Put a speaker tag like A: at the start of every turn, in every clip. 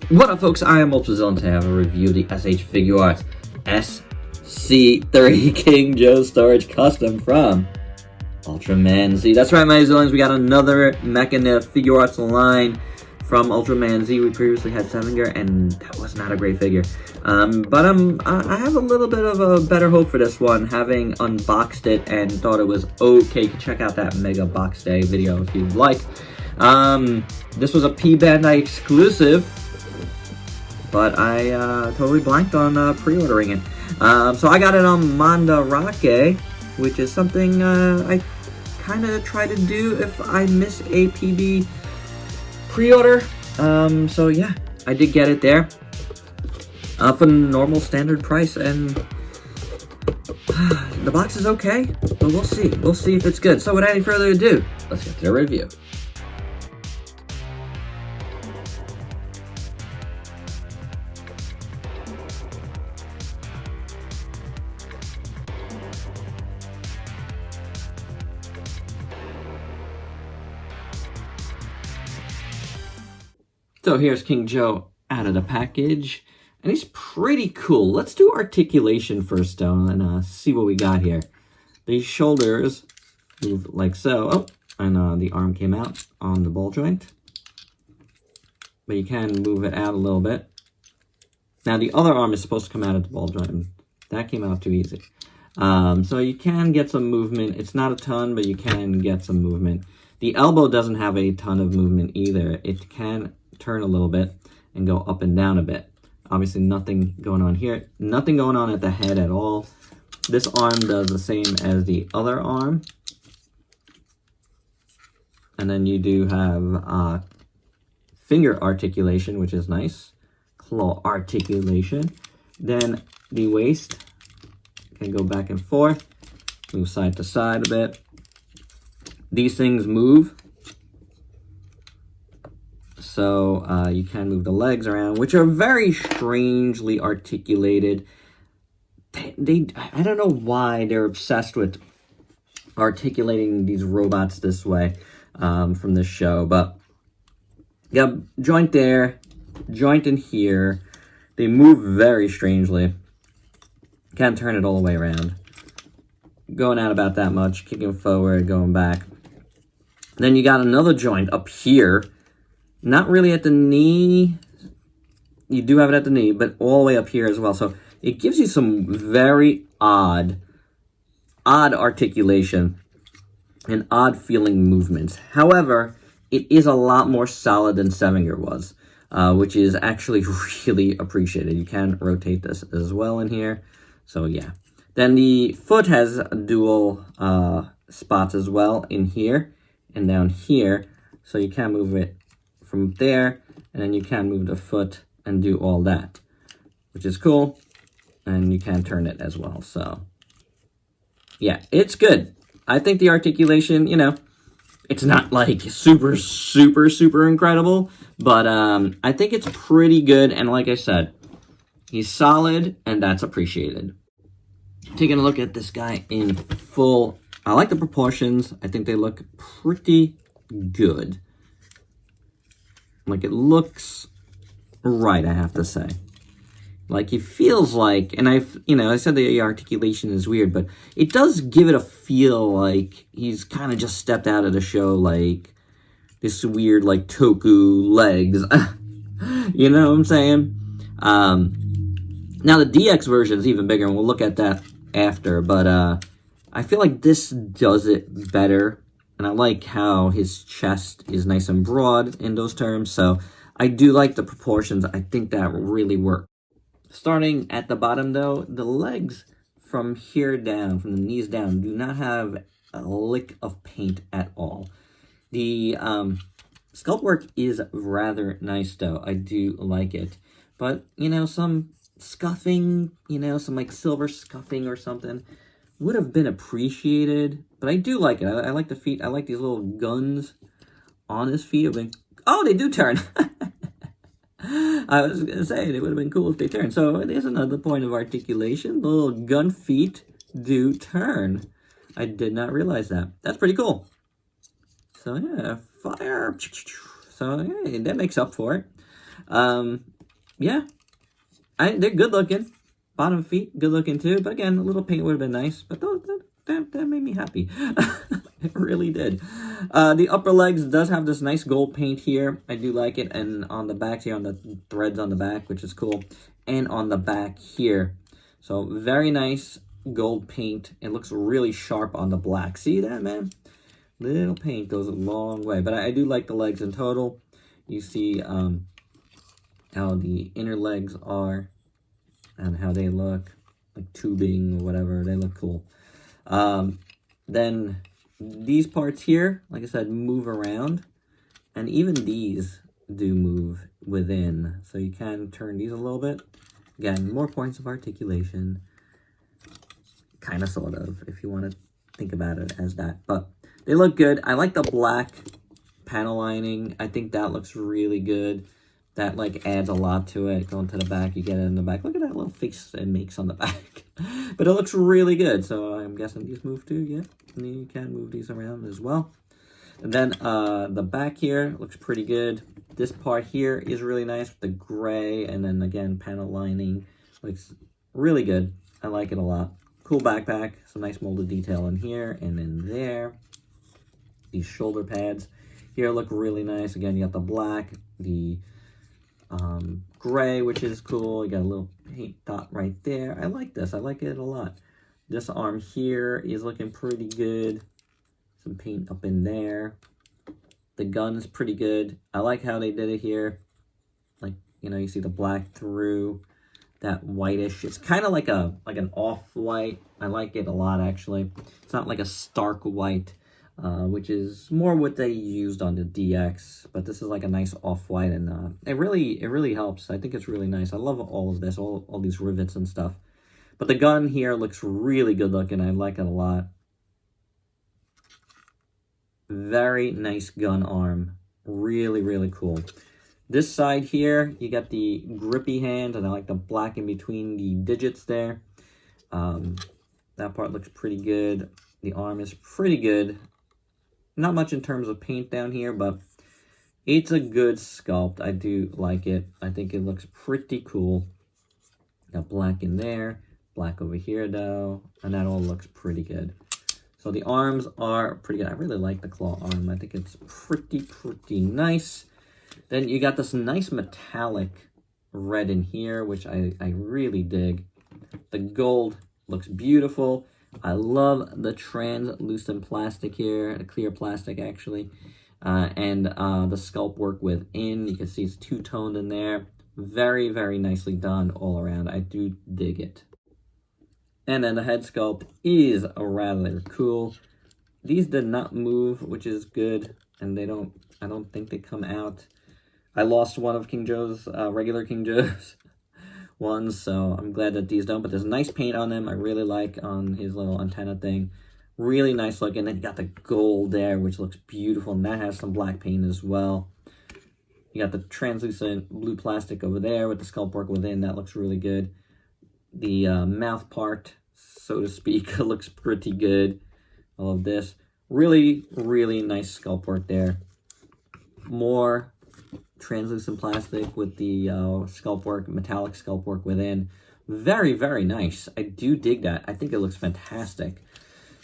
A: What up, folks? I am Ultrazilla, and today I have a review of the SH Figuarts SC3 King Joe storage custom from Ultraman Z. That's right, my Zillions, we got another mech in the Figuarts line from Ultraman Z. We previously had S.T.O.R.A.G.E, and that was not a great figure. But I have a little bit of a better hope for this one, having unboxed it and thought it was okay. You can check out that Mega Box Day video if you'd like. This was a P-Bandai exclusive, but I totally blanked on pre-ordering it. So I got it on S.T.O.R.A.G.E, which is something I kind of try to do if I miss a PB pre-order. So yeah, I did get it there for normal standard price, and the box is okay, but we'll see. We'll see if it's good. So without any further ado, let's get to the review. So here's King Joe out of the package, and he's pretty cool. Let's do articulation first, though, and see what we got here. The shoulders move like so. Oh, and the arm came out on the ball joint, but you can move it out a little bit. Now, the other arm is supposed to come out at the ball joint. That came out too easy. So you can get some movement. It's not a ton, but you can get some movement. The elbow doesn't have a ton of movement either. It can turn a little bit and go up and down a bit. Obviously nothing going on here. Nothing going on at the head at all. This arm does the same as the other arm. And then you do have finger articulation, which is nice. Claw articulation. Then the waist can go back and forth. Move side to side a bit. These things move. So you can move the legs around, which are very strangely articulated. I don't know why they're obsessed with articulating these robots this way from this show, but you got joint there, joint in here. They move very strangely. Can't turn it all the way around. Going out about that much, kicking forward, going back. Then you got another joint up here. Not really at the knee. You do have it at the knee, but all the way up here as well. So it gives you some very odd articulation and odd feeling movements. However, it is a lot more solid than S.T.O.R.A.G.E was, which is actually really appreciated. You can rotate this as well in here. So yeah. Then the foot has dual spots as well in here and down here. So you can move it from there, and then you can move the foot and do all that, which is cool. And you can turn it as well. So yeah, it's good. I think the articulation, you know, it's not like super incredible, but I think it's pretty good. And like I said, he's solid, and that's appreciated. Taking a look at this guy in full, I like the proportions. I think they look pretty good. Like, it looks right, I have to say. Like, it feels like, and I said the articulation is weird, but it does give it a feel like he's kind of just stepped out of the show, like, this weird, like, Toku legs. You know what I'm saying? Now, the DX version is even bigger, and we'll look at that after, but I feel like this does it better. And I like how his chest is nice and broad in those terms. So I do like the proportions. I think that really works. Starting at the bottom, though, the legs from here down, from the knees down, do not have a lick of paint at all. The sculpt work is rather nice, though. I do like it. But, you know, some scuffing, you know, some like silver scuffing or something would have been appreciated, but I do like it. I like the feet. I like these little guns on his feet. Oh, they do turn. I was going to say, it would have been cool if they turned. So there's another point of articulation. The little gun feet do turn. I did not realize that. That's pretty cool. So yeah, fire. So hey, that makes up for it. yeah, they're good looking. Bottom feet, good looking too. But again, a little paint would have been nice. But that made me happy. It really did. The upper legs does have this nice gold paint here. I do like it. And on the back here, on the threads on the back, which is cool. And on the back here. So very nice gold paint. It looks really sharp on the black. See that, man? Little paint goes a long way. But I do like the legs in total. You see how the inner legs are and how they look like tubing or whatever. They look cool. Then these parts here, like I said, move around. And even these do move within. So you can turn these a little bit. Again, more points of articulation. Kind of, sort of, if you want to think about it as that. But they look good. I like the black panel lining. I think that looks really good. That, like, adds a lot to it. Going to the back, you get it in the back. Look at that little face it makes on the back. But it looks really good. So I'm guessing these move too, yeah. And you can move these around as well. And then the back here looks pretty good. This part here is really nice with the gray. And then, again, panel lining. Looks really good. I like it a lot. Cool backpack. Some nice molded detail in here and in there. These shoulder pads here look really nice. Again, you got the black, the gray, which is cool. You got a little paint dot right there. I like this. I like it a lot. This arm here is looking pretty good. Some paint up in there. The gun's pretty good. I like how they did it here. Like, you know, you see the black through that whitish. It's kind of like an off-white. I like it a lot, actually. It's not like a stark white. Which is more what they used on the DX, but this is like a nice off-white, and it really helps. I think it's really nice. I love all of this, all these rivets and stuff. But the gun here looks really good looking. I like it a lot. Very nice gun arm. Really cool. This side here, you got the grippy hand, and I like the black in between the digits there. That part looks pretty good. The arm is pretty good. Not much in terms of paint down here, but it's a good sculpt. I do like it. I think it looks pretty cool. Got black in there, black over here though, and that all looks pretty good. So the arms are pretty good. I really like the claw arm. I think it's pretty nice. Then you got this nice metallic red in here, which I really dig. The gold looks beautiful. I love the translucent plastic here, the clear plastic actually, and the sculpt work within. You can see it's two-toned in there. Very nicely done all around. I do dig it. And then the head sculpt is rather cool. These did not move, which is good, and I don't think they come out. I lost one of King Joe's, regular King Joe's ones, so I'm glad that these don't. But there's nice paint on them. I really like on his little antenna thing. Really nice looking. Then you got the gold there, which looks beautiful, and that has some black paint as well. You got the translucent blue plastic over there with the sculpt work within. That looks really good. The mouth part, so to speak, looks pretty good. All of this. Really nice sculpt work there. More translucent plastic with the sculpt work, metallic sculpt work within. Very nice. I do dig that. I think it looks fantastic.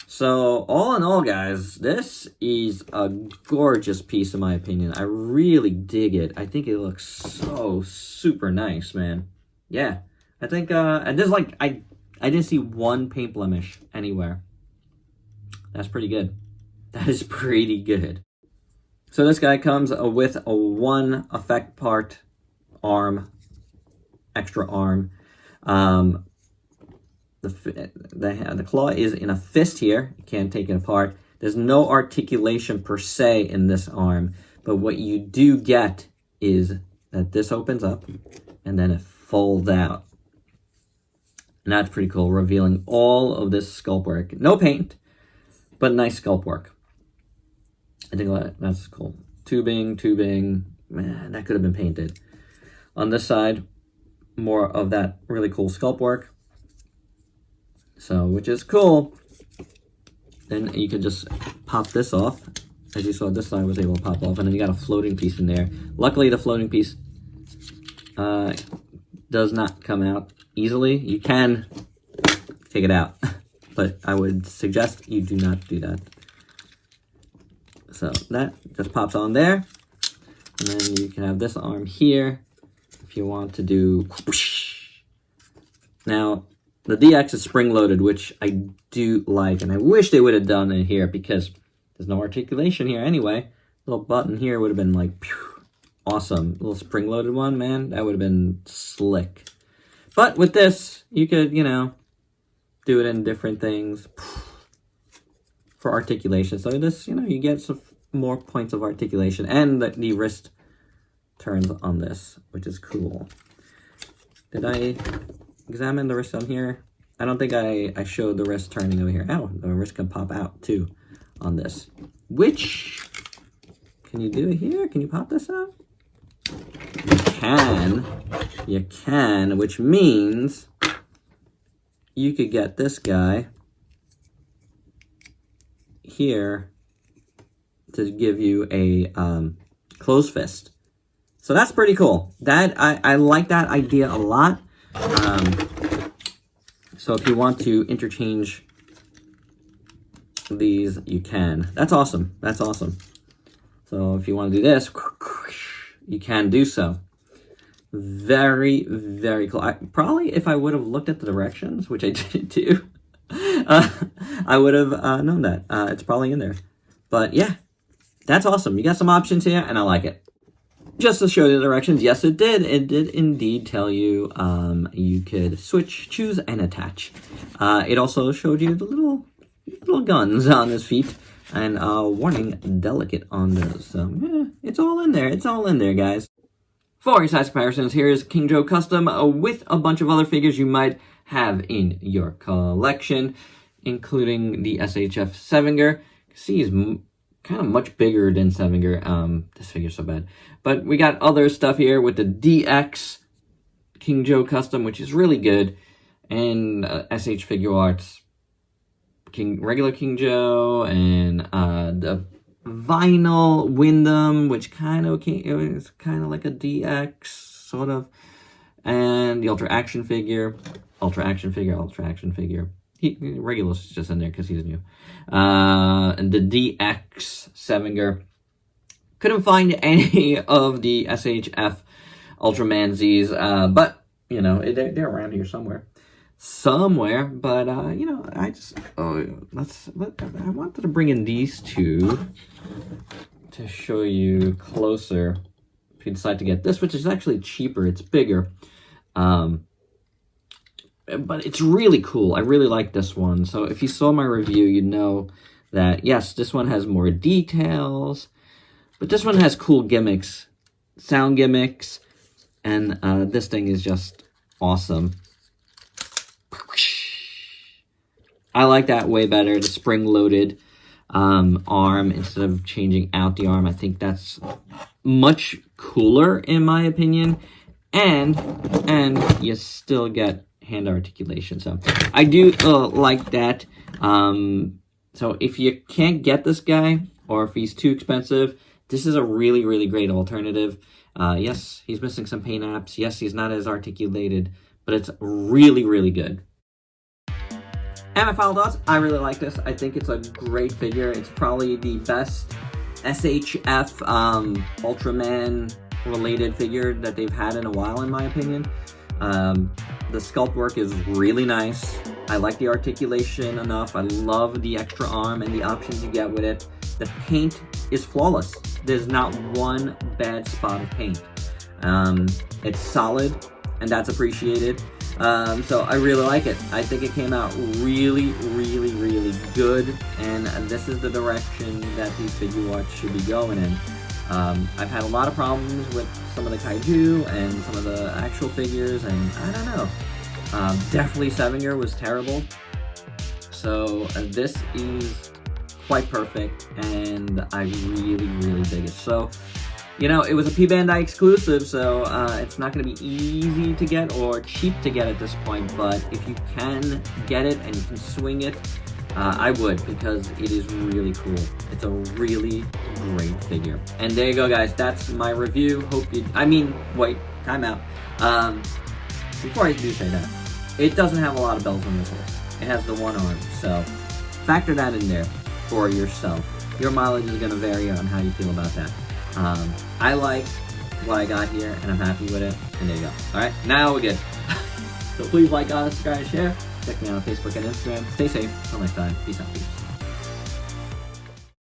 A: So all in all, guys, this is a gorgeous piece in my opinion. I really dig it. I think it looks so super nice, man. Yeah, I think and this, like, I didn't see one paint blemish anywhere. That's pretty good. That is pretty good. So this guy comes with a one effect part arm, extra arm. The claw is in a fist here. You can't take it apart. There's no articulation per se in this arm, but what you do get is that this opens up and then it folds out. And that's pretty cool, revealing all of this sculpt work. No paint, but nice sculpt work. I think that's cool. Tubing, man, that could have been painted. On this side, more of that really cool sculpt work. So, which is cool. Then you can just pop this off. As you saw, this side was able to pop off. And then you got a floating piece in there. Luckily, the floating piece does not come out easily. You can take it out, but I would suggest you do not do that. So that just pops on there. And then you can have this arm here if you want to do whoosh. Now, the DX is spring-loaded, which I do like, and I wish they would have done it here because there's no articulation here anyway. Little button here would have been like, phew, awesome. Little spring-loaded one, man, that would have been slick. But with this, you could, you know, do it in different things for articulation. So this, you know, you get some more points of articulation, and the wrist turns on this, which is cool. Did I examine the wrist on here? I don't think I showed the wrist turning over here. Oh, the wrist can pop out too on this. Which, can you do it here? Can you pop this out? You can, which means you could get this guy here to give you a closed fist. So that's pretty cool. That I like that idea a lot. So if you want to interchange these, you can. That's awesome. That's awesome. So if you want to do this, you can do so. Very, very cool. Probably if I would have looked at the directions, which I didn't do, I would have known that. It's probably in there. But yeah, that's awesome. You got some options here, and I like it. Just to show you the directions, yes, it did. It did indeed tell you you could switch, choose, and attach. It also showed you the little guns on his feet, and warning, delicate on those. So yeah, it's all in there. It's all in there, guys. For your size comparisons, here's King Joe Custom with a bunch of other figures you might have in your collection, including the SHF Sevinger. See, he's kind of much bigger than Sevinger. This figure's so bad. But we got other stuff here with the DX King Joe Custom, which is really good, and SH Figuarts regular King Joe, and the vinyl Wyndham, which kind of is kind of like a DX sort of, and the Ultra Action figure. Regulus is just in there because he's new. And the DX Sevinger. Couldn't find any of the SHF Ultraman Z's, but, you know, they're around here somewhere. But, you know, I wanted to bring in these two to show you closer if you decide to get this, which is actually cheaper. It's bigger. But it's really cool. I really like this one. So if you saw my review, you know that, yes, this one has more details, but this one has cool gimmicks, sound gimmicks, and this thing is just awesome. I like that way better, the spring-loaded arm instead of changing out the arm. I think that's much cooler in my opinion, and you still get hand articulation. So I do like that. So if you can't get this guy, or if he's too expensive, this is a really, really great alternative. Yes, he's missing some paint apps. Yes, he's not as articulated, but it's really, really good. And my final thoughts, I really like this. I think it's a great figure. It's probably the best SHF Ultraman related figure that they've had in a while, in my opinion. The sculpt work is really nice. I like the articulation enough. I love the extra arm and the options you get with it. The paint is flawless. There's not one bad spot of paint. It's solid, and that's appreciated. So I really like it. I think it came out really, really, really good, and this is the direction that these Figuarts should be going in. I've had a lot of problems with some of the kaiju and some of the actual figures, and I don't know. Definitely Sevinger was terrible. So this is quite perfect, and I really, really dig it. So, you know, it was a P-Bandai exclusive, so it's not going to be easy to get or cheap to get at this point, but if you can get it and you can swing it, I would, because it is really cool. It's a really great figure. And there you go, guys. That's my review. Wait, time out. before I do say that, it doesn't have a lot of bells and whistles. It has the one arm, so factor that in there for yourself. Your mileage is going to vary on how you feel about that. I like what I got here, and I'm happy with it, and there you go. Alright, now we're good. So please like, comment, subscribe, and share. Check me out on Facebook and Instagram. Stay safe. Until next time. Peace out, peeps.